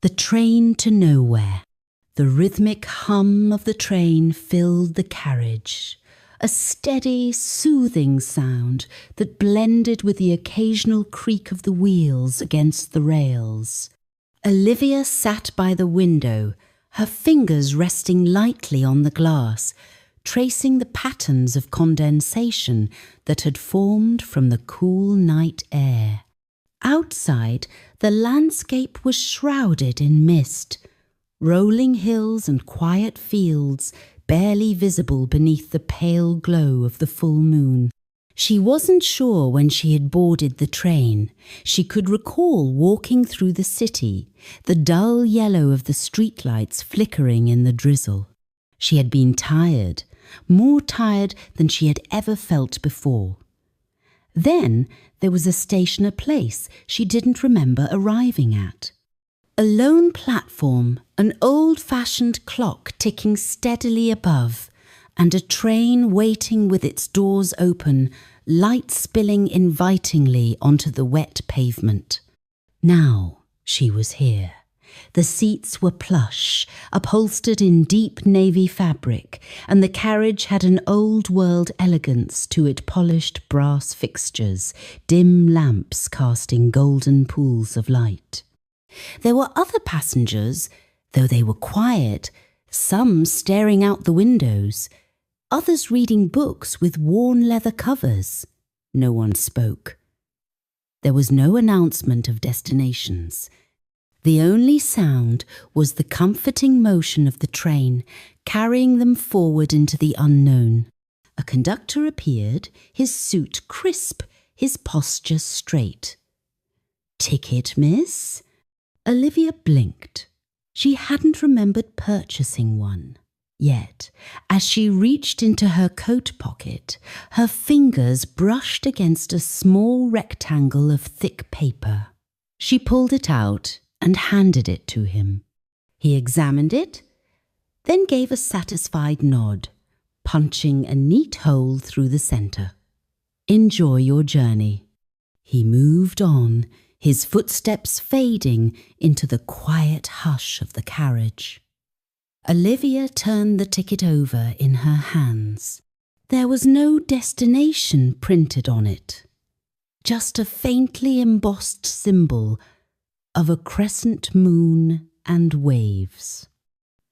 The train to nowhere. The rhythmic hum of the train filled the carriage, a steady, soothing sound that blended with the occasional creak of the wheels against the rails. Olivia sat by the window, her fingers resting lightly on the glass, tracing the patterns of condensation that had formed from the cool night air. Outside, the landscape was shrouded in mist, rolling hills and quiet fields barely visible beneath the pale glow of the full moon. She wasn't sure when she had boarded the train. She could recall walking through the city, the dull yellow of the streetlights flickering in the drizzle. She had been tired, more tired than she had ever felt before. Then there was a stationer place she didn't remember arriving at. A lone platform, an old-fashioned clock ticking steadily above, and a train waiting with its doors open, light spilling invitingly onto the wet pavement. Now she was here. The seats were plush, upholstered in deep navy fabric, and the carriage had an old-world elegance to its polished brass fixtures, dim lamps casting golden pools of light. There were other passengers, though they were quiet, some staring out the windows, others reading books with worn leather covers. No one spoke. There was no announcement of destinations. The only sound was the comforting motion of the train, carrying them forward into the unknown. A conductor appeared, his suit crisp, his posture straight. "Ticket, miss?" Olivia blinked. She hadn't remembered purchasing one. Yet, as she reached into her coat pocket, her fingers brushed against a small rectangle of thick paper. She pulled it out and handed it to him. He examined it, then gave a satisfied nod, punching a neat hole through the centre. "Enjoy your journey." He moved on, his footsteps fading into the quiet hush of the carriage. Olivia turned the ticket over in her hands. There was no destination printed on it, just a faintly embossed symbol of a crescent moon and waves.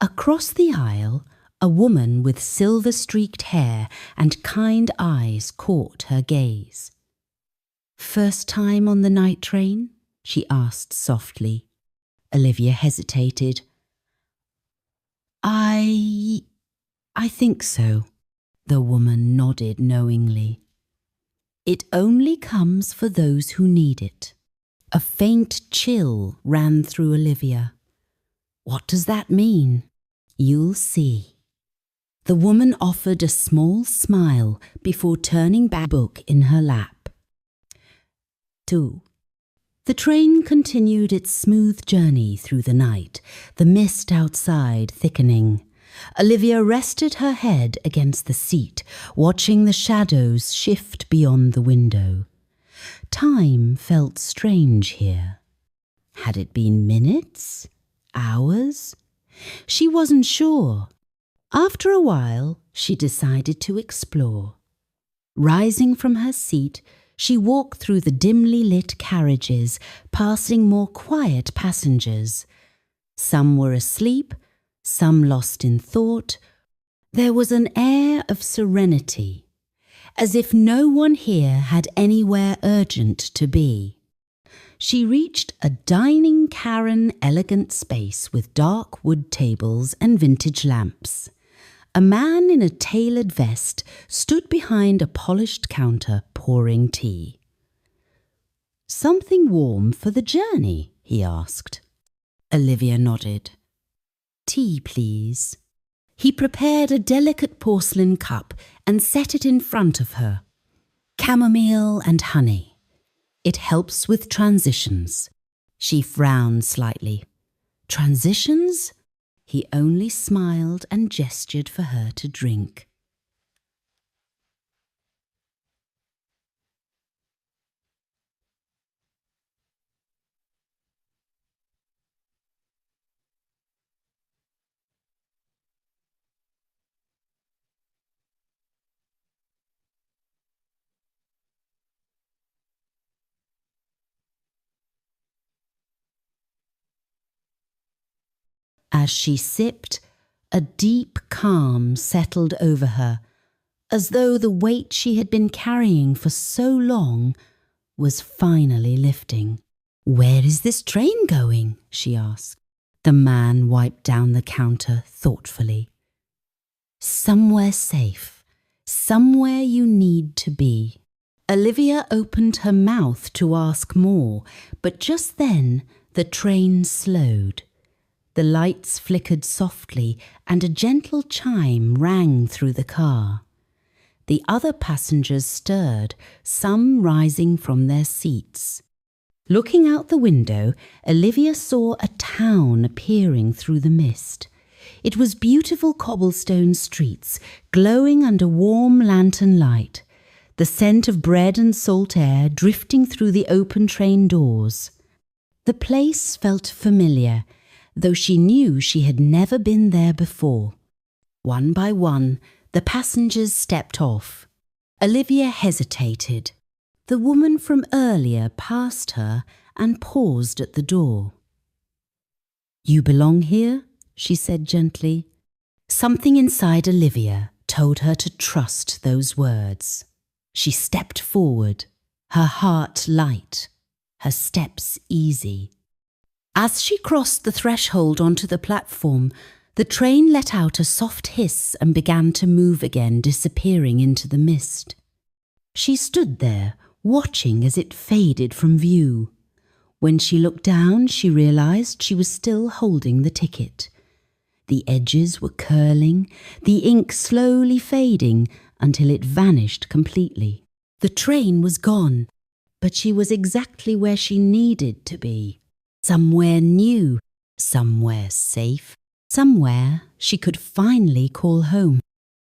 Across the aisle, a woman with silver-streaked hair and kind eyes caught her gaze. "First time on the night train?" she asked softly. Olivia hesitated. I think so." The woman nodded knowingly. "It only comes for those who need it." A faint chill ran through Olivia. "What does that mean?" "You'll see." The woman offered a small smile before turning back the book in her lap. 2. The train continued its smooth journey through the night, the mist outside thickening. Olivia rested her head against the seat, watching the shadows shift beyond the window. Time felt strange here. Had it been minutes? Hours? She wasn't sure. After a while, she decided to explore. Rising from her seat, she walked through the dimly lit carriages, passing more quiet passengers. Some were asleep, some lost in thought. There was an air of serenity, as if no one here had anywhere urgent to be. She reached a dining Karen elegant space with dark wood tables and vintage lamps. A man in a tailored vest stood behind a polished counter pouring tea. "Something warm for the journey?" he asked. Olivia nodded. "Tea, please." He prepared a delicate porcelain cup and set it in front of her. "Chamomile and honey. It helps with transitions." She frowned slightly. "Transitions?" He only smiled and gestured for her to drink. As she sipped, a deep calm settled over her, as though the weight she had been carrying for so long was finally lifting. "Where is this train going?" she asked. The man wiped down the counter thoughtfully. "Somewhere safe, somewhere you need to be." Olivia opened her mouth to ask more, but just then the train slowed. The lights flickered softly and a gentle chime rang through the car. The other passengers stirred, some rising from their seats. Looking out the window, Olivia saw a town appearing through the mist. It was beautiful cobblestone streets, glowing under warm lantern light, the scent of bread and salt air drifting through the open train doors. The place felt familiar, though she knew she had never been there before. One by one, the passengers stepped off. Olivia hesitated. The woman from earlier passed her and paused at the door. "You belong here?" she said gently. Something inside Olivia told her to trust those words. She stepped forward, her heart light, her steps easy. As she crossed the threshold onto the platform, the train let out a soft hiss and began to move again, disappearing into the mist. She stood there, watching as it faded from view. When she looked down, she realized she was still holding the ticket. The edges were curling, the ink slowly fading until it vanished completely. The train was gone, but she was exactly where she needed to be. Somewhere new, somewhere safe, somewhere she could finally call home.